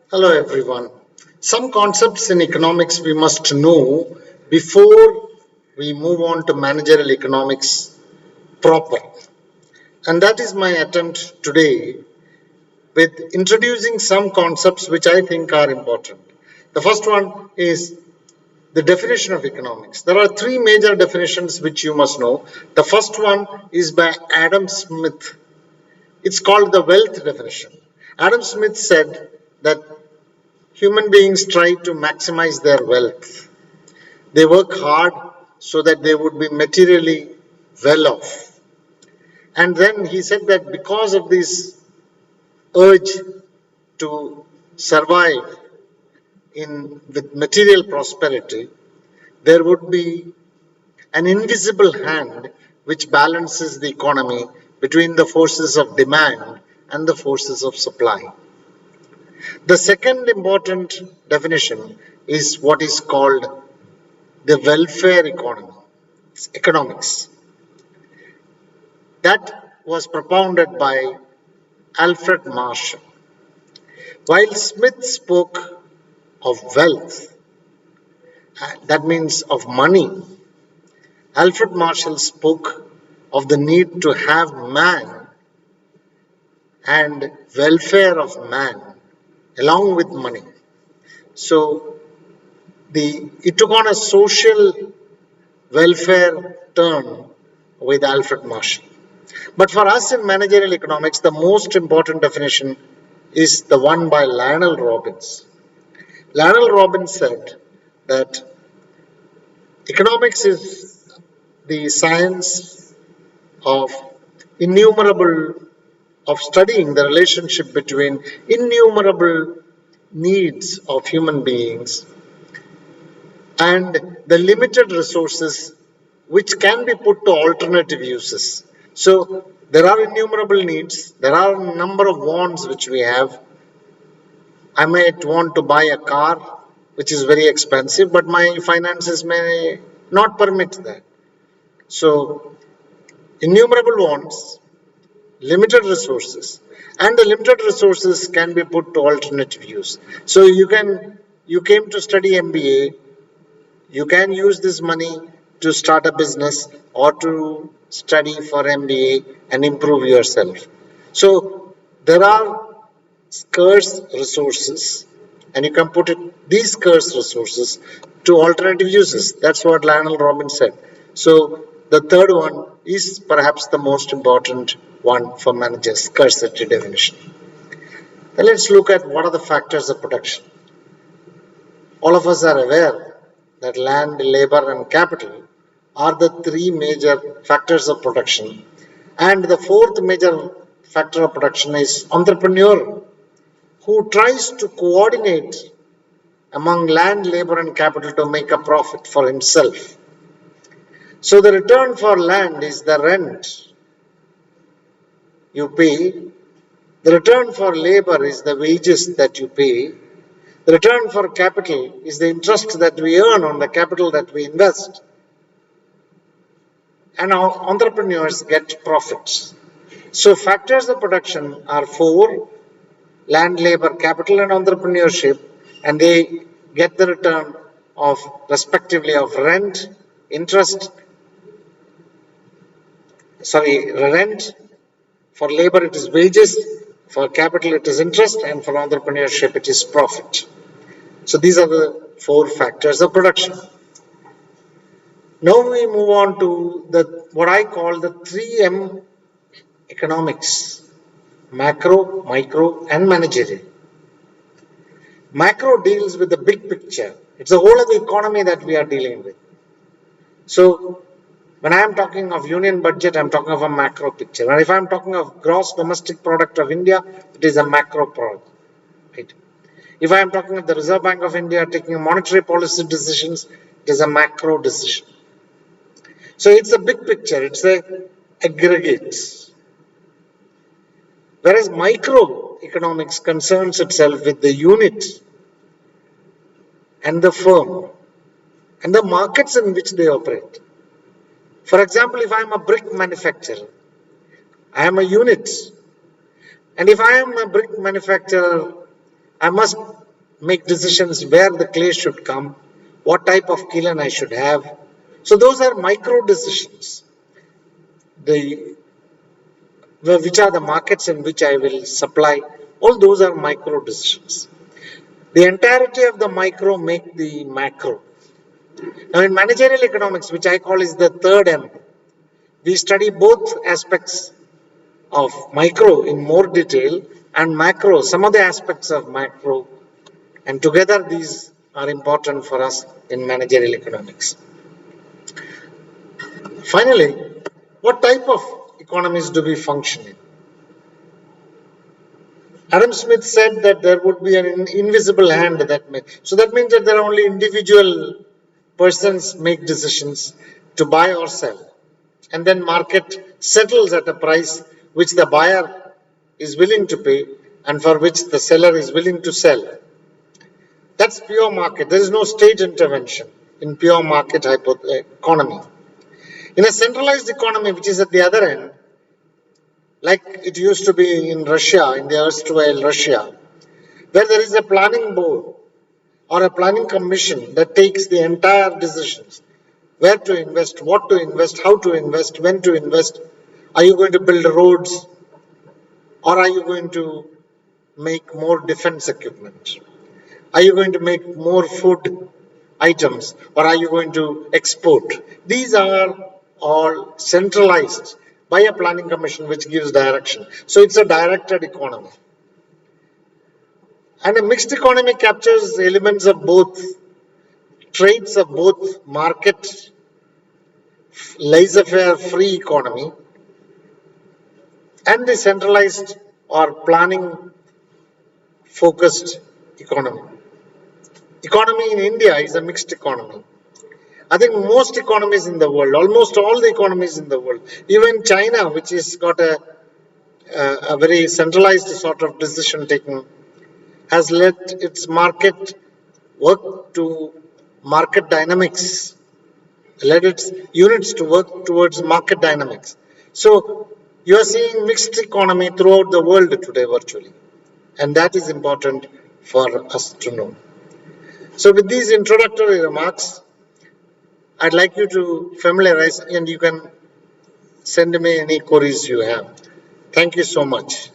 Hello everyone. Some concepts in economics we must know before we move on to managerial economics proper. And that is my attempt today with introducing some concepts which I think are important. The first one is the definition of economics. There are three major definitions which you must know. The first one is by Adam Smith. It's called the wealth definition. Adam Smith said that human beings try to maximize their wealth. They work hard so that they would be materially well off. And then he said that because of this urge to survive in with material prosperity, there would be an invisible hand which balances the economy between the forces of demand and the forces of supply. The second important definition is what is called the welfare economy, economics. That was propounded by Alfred Marshall. While Smith spoke of wealth, that means of money, Alfred Marshall spoke of the need to have man and welfare of man along with money. So it took on a social welfare turn with Alfred Marshall. But for us in managerial economics, the most important definition is the one by Lionel Robbins. Lionel Robbins said that economics is the science of innumerable, of studying the relationship between innumerable needs of human beings and the limited resources which can be put to alternative uses. So there are innumerable needs, there are a number of wants which we have. I might want to buy a car which is very expensive, but my finances may not permit that. So innumerable wants, limited resources, and the limited resources can be put to alternative use. So you came to study MBA, you can use this money to start a business or to study for MBA and improve yourself. So there are scarce resources, and you can put these scarce resources to alternative uses. That's what Lionel Robbins said. So the third one is perhaps the most important one for managers, scarcity definition. Now let's look at what are the factors of production. All of us are aware that land, labor, and capital are the three major factors of production. And the fourth major factor of production is entrepreneur, who tries to coordinate among land, labor, and capital to make a profit for himself. So the return for land is the rent you pay. The return for labor is the wages that you pay. The return for capital is the interest that we earn on the capital that we invest. And our entrepreneurs get profits. So factors of production are four: land, labor, capital, and entrepreneurship, and they get the return of respectively of rent, interest, rent. For labor it is wages, for capital it is interest, and for entrepreneurship it is profit. So these are the four factors of production. Now we move on to what I call the 3M economics: macro, micro, and managerial. Macro deals with the big picture. It's the whole of the economy that we are dealing with. So when I am talking of union budget, I'm talking of a macro picture. And if I'm talking of gross domestic product of India, it is a macro product. Right? If I am talking of the Reserve Bank of India taking monetary policy decisions, it is a macro decision. So it's a big picture, it's a aggregate. Whereas microeconomics concerns itself with the unit and the firm and the markets in which they operate. For example, if I am a brick manufacturer, I am a unit. And if I am a brick manufacturer, I must make decisions where the clay should come, what type of kiln I should have. So those are micro decisions. The which are the markets in which I will supply. All those are micro decisions. The entirety of the micro make the macro. Now in managerial economics, which I call is the third M, we study both aspects of micro in more detail and macro, some of the aspects of macro, and together these are important for us in managerial economics. Finally, what type of economies do we function in? Adam Smith said that there would be an invisible hand that may. So that means that there are only individual persons make decisions to buy or sell. And then market settles at a price which the buyer is willing to pay and for which the seller is willing to sell. That's pure market. There is no state intervention in pure market economy. In a centralized economy, which is at the other end, like it used to be in Russia, in the erstwhile Russia, where there is a planning board or a planning commission that takes the entire decisions, where to invest, what to invest, how to invest, when to invest. Are you going to build roads or are you going to make more defense equipment? Are you going to make more food items or are you going to export? These are all centralized by a planning commission which gives direction. So it's a directed economy. And a mixed economy captures elements of both, traits of both market, laissez-faire free economy and the centralized or planning focused economy. Economy in India is a mixed economy. I think most economies in the world, almost all the economies in the world, even China, which has got a very centralized sort of decision taking, has let its market work to market dynamics, led its units to work towards market dynamics. So you are seeing mixed economy throughout the world today virtually. And that is important for us to know. So with these introductory remarks, I'd like you to familiarize and you can send me any queries you have. Thank you so much.